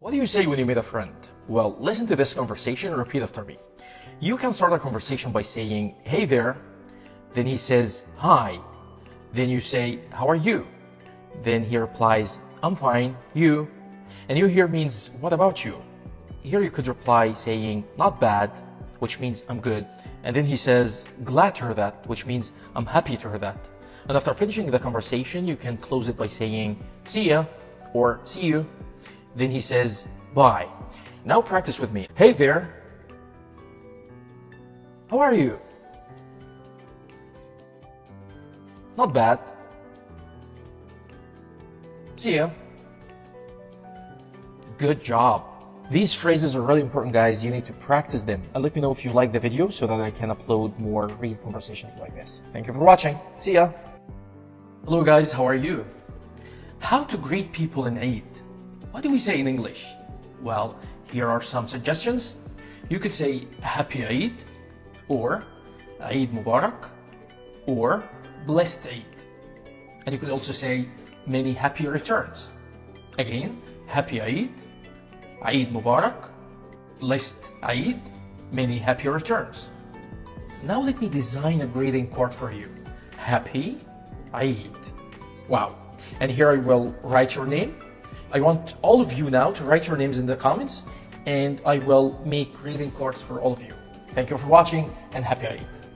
What do you say when you meet a friend? Well, listen to this conversation and repeat after me. You can start a conversation by saying, "Hey there." Then he says, "Hi." Then you say, "How are you?" Then he replies, "I'm fine, you?" And you here means, "What about you?" Here you could reply saying, "Not bad," which means I'm good. And then he says, "Glad to hear that," which means I'm happy to hear that. And after finishing the conversation, you can close it by saying, "See ya," or "See you." Then he says, "Bye." Now practice with me. "Hey there. How are you?" "Not bad." "See ya." Good job. These phrases are really important, guys. You need to practice them. And let me know if you like the video so that I can upload more real conversations like this. Thank you for watching. See ya. Hello, guys. How are you? How to greet people in Eid? What do we say in English? Well, here are some suggestions. You could say Happy Eid, or Eid Mubarak, or Blessed Eid. And you could also say many happy returns. Again, Happy Eid, Eid Mubarak, Blessed Eid, many happy returns. Now let me design a greeting card for you. Happy Eid. Wow. And here I will write your name. I want all of you now to write your names in the comments, and I will make greeting cards for all of you. Thank you for watching, and Happy Eid.